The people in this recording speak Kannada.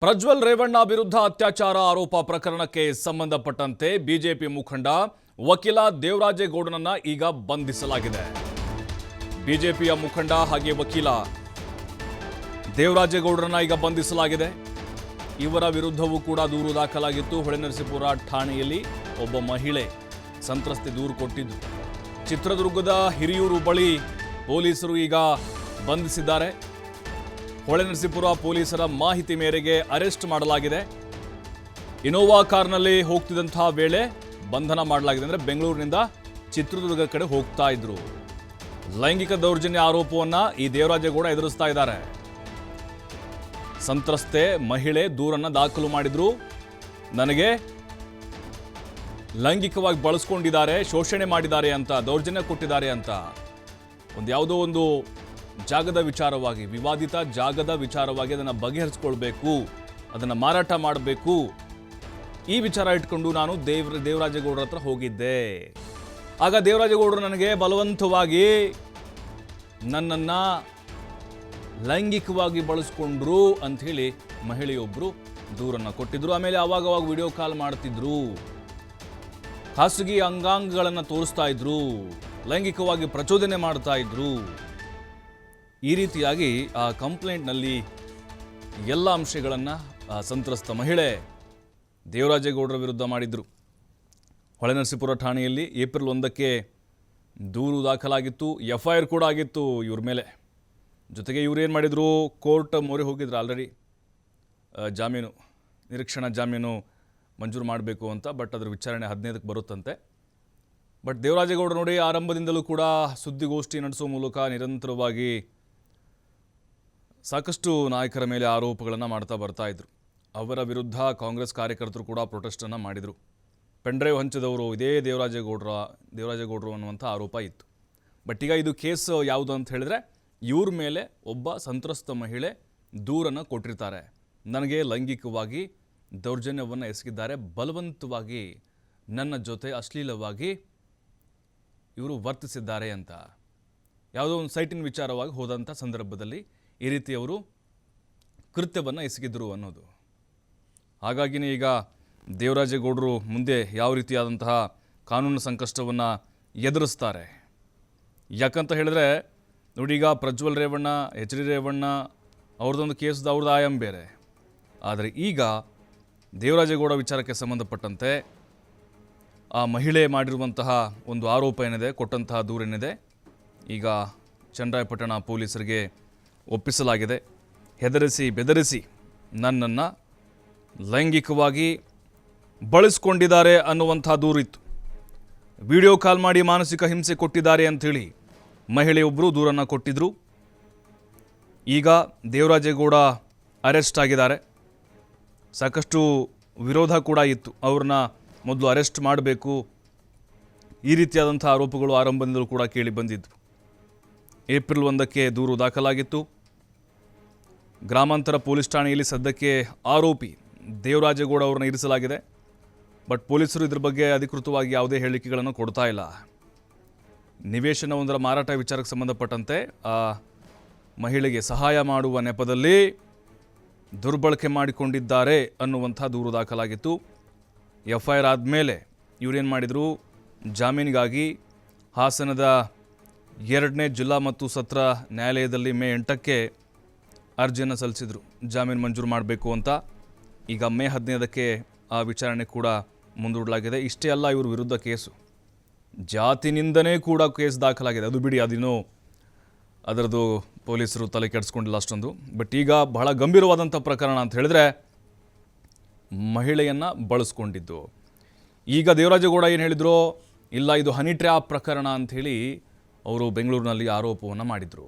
ಪ್ರಜ್ವಲ್ ರೇವಣ್ಣ ವಿರುದ್ಧ ಅತ್ಯಾಚಾರ ಆರೋಪ ಪ್ರಕರಣಕ್ಕೆ ಸಂಬಂಧಪಟ್ಟಂತೆ ಬಿಜೆಪಿ ಮುಖಂಡ ವಕೀಲ ದೇವರಾಜೇಗೌಡನನ್ನ ಈಗ ಬಂಧಿಸಲಾಗಿದೆ. ಬಿಜೆಪಿಯ ಮುಖಂಡ ಹಾಗೆ ವಕೀಲ ದೇವರಾಜೇಗೌಡರನ್ನ ಈಗ ಬಂಧಿಸಲಾಗಿದೆ. ಇವರ ವಿರುದ್ಧವೂ ಕೂಡ ದೂರು ದಾಖಲಾಗಿತ್ತು. ಹೊಳೆನರಸೀಪುರ ಠಾಣೆಯಲ್ಲಿ ಒಬ್ಬ ಮಹಿಳೆ ಸಂತ್ರಸ್ತೆ ದೂರು ಕೊಟ್ಟಿದ್ದು. ಚಿತ್ರದುರ್ಗದ ಹಿರಿಯೂರು ಬಳಿ ಪೊಲೀಸರು ಈಗ ಬಂಧಿಸಿದ್ದಾರೆ. ಹೊಳೆನರಸೀಪುರ ಪೊಲೀಸರ ಮಾಹಿತಿ ಮೇರೆಗೆ ಅರೆಸ್ಟ್ ಮಾಡಲಾಗಿದೆ. ಇನೋವಾ ಕಾರ್ನಲ್ಲಿ ಹೋಗ್ತಿದ್ದಂತಹ ವೇಳೆ ಬಂಧನ ಮಾಡಲಾಗಿದೆ. ಅಂದರೆ ಬೆಂಗಳೂರಿನಿಂದ ಚಿತ್ರದುರ್ಗ ಕಡೆ ಹೋಗ್ತಾ ಇದ್ರು. ಲೈಂಗಿಕ ದೌರ್ಜನ್ಯ ಆರೋಪವನ್ನ ಈ ದೇವರಾಜೇಗೌಡ ಎದುರಿಸ್ತಾ ಇದ್ದಾರೆ. ಸಂತ್ರಸ್ತೆ ಮಹಿಳೆ ದೂರನ್ನ ದಾಖಲು ಮಾಡಿದ್ರು. ನನಗೆ ಲೈಂಗಿಕವಾಗಿ ಬಳಸ್ಕೊಂಡಿದ್ದಾರೆ, ಶೋಷಣೆ ಮಾಡಿದ್ದಾರೆ ಅಂತ, ದೌರ್ಜನ್ಯ ಕೊಟ್ಟಿದ್ದಾರೆ ಅಂತ ಯಾವುದೋ ಒಂದು ಜಾಗದ ವಿಚಾರವಾಗಿ, ವಿವಾದಿತ ಜಾಗದ ವಿಚಾರವಾಗಿ ಅದನ್ನು ಬಗೆಹರಿಸ್ಕೊಳ್ಬೇಕು, ಅದನ್ನು ಮಾರಾಟ ಮಾಡಬೇಕು, ಈ ವಿಚಾರ ಇಟ್ಕೊಂಡು ನಾನು ದೇವರಾಜೇಗೌಡರ ಹತ್ರ ಹೋಗಿದ್ದೆ. ಆಗ ದೇವರಾಜೇಗೌಡರು ನನಗೆ ಬಲವಂತವಾಗಿ ನನ್ನನ್ನು ಲೈಂಗಿಕವಾಗಿ ಬಳಸ್ಕೊಂಡ್ರು ಅಂಥೇಳಿ ಮಹಿಳೆಯೊಬ್ಬರು ದೂರನ್ನು ಕೊಟ್ಟಿದ್ರು. ಆಮೇಲೆ ಆವಾಗವಾಗ ವಿಡಿಯೋ ಕಾಲ್ ಮಾಡ್ತಿದ್ರು, ಖಾಸಗಿ ಅಂಗಾಂಗಗಳನ್ನು ತೋರಿಸ್ತಾ ಇದ್ರು, ಲೈಂಗಿಕವಾಗಿ ಪ್ರಚೋದನೆ ಮಾಡ್ತಾ ಇದ್ರು. ಈ ರೀತಿಯಾಗಿ ಆ ಕಂಪ್ಲೇಂಟ್ನಲ್ಲಿ ಎಲ್ಲ ಅಂಶಗಳನ್ನು ಸಂತ್ರಸ್ತ ಮಹಿಳೆ ದೇವರಾಜೇಗೌಡರ ವಿರುದ್ಧ ಮಾಡಿದ್ರು. ಹೊಳೆನರಸೀಪುರ ಠಾಣೆಯಲ್ಲಿ ಏಪ್ರಿಲ್ 1ಕ್ಕೆ ದೂರು ದಾಖಲಾಗಿತ್ತು. FIR ಕೂಡ ಆಗಿತ್ತು ಇವ್ರ ಮೇಲೆ. ಜೊತೆಗೆ ಇವ್ರು ಏನು ಮಾಡಿದರು, ಕೋರ್ಟ್ ಮೊರೆ ಹೋಗಿದ್ರು. ಆಲ್ರೆಡಿ ಜಾಮೀನು, ನಿರೀಕ್ಷಣಾ ಜಾಮೀನು ಮಂಜೂರು ಮಾಡಬೇಕು ಅಂತ. ಬಟ್ ಅದರ ವಿಚಾರಣೆ 15ಕ್ಕೆ ಬರುತ್ತಂತೆ. ಬಟ್ ದೇವರಾಜೇಗೌಡರು ನೋಡಿ, ಆರಂಭದಿಂದಲೂ ಕೂಡ ಸುದ್ದಿಗೋಷ್ಠಿ ನಡೆಸುವ ಮೂಲಕ ನಿರಂತರವಾಗಿ ಸಾಕಷ್ಟು ನಾಯಕರ ಮೇಲೆ ಆರೋಪಗಳನ್ನು ಮಾಡ್ತಾ ಬರ್ತಾ ಇದ್ರು. ಅವರ ವಿರುದ್ಧ ಕಾಂಗ್ರೆಸ್ ಕಾರ್ಯಕರ್ತರು ಕೂಡ ಪ್ರೊಟೆಸ್ಟನ್ನು ಮಾಡಿದರು. ಪೆನ್ಡ್ರೈವ್ ಹಂಚಿದವರು ಇದೇ ದೇವರಾಜೇಗೌಡರು ಅನ್ನುವಂಥ ಆರೋಪ ಇತ್ತು. ಬಟ್ ಈಗ ಇದು ಕೇಸ್ ಯಾವುದು ಅಂತ ಹೇಳಿದ್ರೆ, ಇವ್ರ ಮೇಲೆ ಒಬ್ಬ ಸಂತ್ರಸ್ತ ಮಹಿಳೆ ದೂರನ್ನು ಕೊಟ್ಟಿರ್ತಾರೆ. ನನಗೆ ಲೈಂಗಿಕವಾಗಿ ದೌರ್ಜನ್ಯವನ್ನು ಎಸಗಿದ್ದಾರೆ, ಬಲವಂತವಾಗಿ ನನ್ನ ಜೊತೆ ಅಶ್ಲೀಲವಾಗಿ ಇವರು ವರ್ತಿಸಿದ್ದಾರೆ ಅಂತ. ಯಾವುದೋ ಒಂದು ಸೈಟಿನ ವಿಚಾರವಾಗಿ ಹೋದಂಥ ಸಂದರ್ಭದಲ್ಲಿ ಈ ರೀತಿ ಅವರು ಕೃತ್ಯವನ್ನು ಎಸಗಿದ್ರು ಅನ್ನೋದು. ಹಾಗಾಗಿನೇ ಈಗ ದೇವರಾಜೇಗೌಡರು ಮುಂದೆ ಯಾವ ರೀತಿಯಾದಂತಹ ಕಾನೂನು ಸಂಕಷ್ಟವನ್ನು ಎದುರಿಸ್ತಾರೆ. ಯಾಕಂತ ಹೇಳಿದ್ರೆ ನೋಡಿ, ಈಗ ಪ್ರಜ್ವಲ್ ರೇವಣ್ಣ, HD ರೇವಣ್ಣ ಅವ್ರದ್ದೊಂದು ಕೇಸ್ದು ಅವ್ರದ್ದು ಆಯಾಮ ಬೇರೆ. ಆದರೆ ಈಗ ದೇವರಾಜೇಗೌಡ ವಿಚಾರಕ್ಕೆ ಸಂಬಂಧಪಟ್ಟಂತೆ ಆ ಮಹಿಳೆ ಮಾಡಿರುವಂತಹ ಒಂದು ಆರೋಪ ಏನಿದೆ, ಕೊಟ್ಟಂತಹ ದೂರೇನಿದೆ, ಈಗ ಚನ್ನರಾಯಪಟ್ಟಣ ಪೊಲೀಸರಿಗೆ ಒಪ್ಪಿಸಲಾಗಿದೆ. ಹೆದರಿಸಿ ಬೆದರಿಸಿ ನನ್ನನ್ನು ಲೈಂಗಿಕವಾಗಿ ಬಳಸ್ಕೊಂಡಿದ್ದಾರೆ ಅನ್ನುವಂಥ ದೂರಿತ್ತು. ವಿಡಿಯೋ ಕಾಲ್ ಮಾಡಿ ಮಾನಸಿಕ ಹಿಂಸೆ ಕೊಟ್ಟಿದ್ದಾರೆ ಅಂಥೇಳಿ ಮಹಿಳೆಯೊಬ್ಬರು ದೂರನ್ನು ಕೊಟ್ಟಿದ್ದರು. ಈಗ ದೇವರಾಜೇಗೌಡ ಅರೆಸ್ಟ್ ಆಗಿದ್ದಾರೆ. ಸಾಕಷ್ಟು ವಿರೋಧ ಕೂಡ ಇತ್ತು, ಅವ್ರನ್ನ ಮೊದಲು ಅರೆಸ್ಟ್ ಮಾಡಬೇಕು, ಈ ರೀತಿಯಾದಂಥ ಆರೋಪಗಳು ಆರಂಭದಿಂದಲೂ ಕೂಡ ಕೇಳಿ ಬಂದಿದ್ವು. ಏಪ್ರಿಲ್ 1ಕ್ಕೆ ದೂರು ದಾಖಲಾಗಿತ್ತು. ಗ್ರಾಮಾಂತರ ಪೊಲೀಸ್ ಠಾಣೆಯಲ್ಲಿ ಸದ್ಯಕ್ಕೆ ಆರೋಪಿ ದೇವರಾಜೇಗೌಡ ಅವ್ರನ್ನ ಇರಿಸಲಾಗಿದೆ. ಬಟ್ ಪೊಲೀಸರು ಇದ್ರ ಬಗ್ಗೆ ಅಧಿಕೃತವಾಗಿ ಯಾವುದೇ ಹೇಳಿಕೆಗಳನ್ನು ಕೊಡ್ತಾ ಇಲ್ಲ. ನಿವೇಶನವೊಂದರ ಮಾರಾಟ ವಿಚಾರಕ್ಕೆ ಸಂಬಂಧಪಟ್ಟಂತೆ ಆ ಮಹಿಳೆಗೆ ಸಹಾಯ ಮಾಡುವ ನೆಪದಲ್ಲಿ ದುರ್ಬಳಕೆ ಮಾಡಿಕೊಂಡಿದ್ದಾರೆ ಅನ್ನುವಂಥ ದೂರು ದಾಖಲಾಗಿತ್ತು. FIR ಆದಮೇಲೆ ಇವರೇನು ಮಾಡಿದರು, ಜಾಮೀನಿಗಾಗಿ ಹಾಸನದ 2ನೇ ಜಿಲ್ಲಾ ಮತ್ತು ಸತ್ರ ನ್ಯಾಯಾಲಯದಲ್ಲಿ ಮೇ 8ಕ್ಕೆ ಅರ್ಜಿಯನ್ನು ಸಲ್ಲಿಸಿದರು, ಜಾಮೀನು ಮಂಜೂರು ಮಾಡಬೇಕು ಅಂತ. ಈಗ ಮೇ 15ಕ್ಕೆ ಆ ವಿಚಾರಣೆ ಕೂಡ ಮುಂದೂಡಲಾಗಿದೆ. ಇಷ್ಟೇ ಅಲ್ಲ, ಇವ್ರ ವಿರುದ್ಧ ಕೇಸು ಜಾತಿನಿಂದನೇ ಕೂಡ ಕೇಸ್ ದಾಖಲಾಗಿದೆ. ಅದು ಬಿಡಿ, ಅದಿನ್ನೂ ಅದರದ್ದು ಪೊಲೀಸರು ತಲೆ ಕೆಡಿಸ್ಕೊಂಡಿಲ್ಲ ಅಷ್ಟೊಂದು. ಬಟ್ ಈಗ ಬಹಳ ಗಂಭೀರವಾದಂಥ ಪ್ರಕರಣ ಅಂತ ಹೇಳಿದ್ರೆ, ಮಹಿಳೆಯನ್ನು ಬಳಸ್ಕೊಂಡಿದ್ದು. ಈಗ ದೇವರಾಜೇಗೌಡ ಏನು ಹೇಳಿದ್ರು, ಇಲ್ಲ ಇದು ಹನಿ ಟ್ರ್ಯಾಪ್ ಪ್ರಕರಣ ಅಂಥೇಳಿ ಅವರು ಬೆಂಗಳೂರಿನಲ್ಲಿ ಆರೋಪವನ್ನು ಮಾಡಿದರು.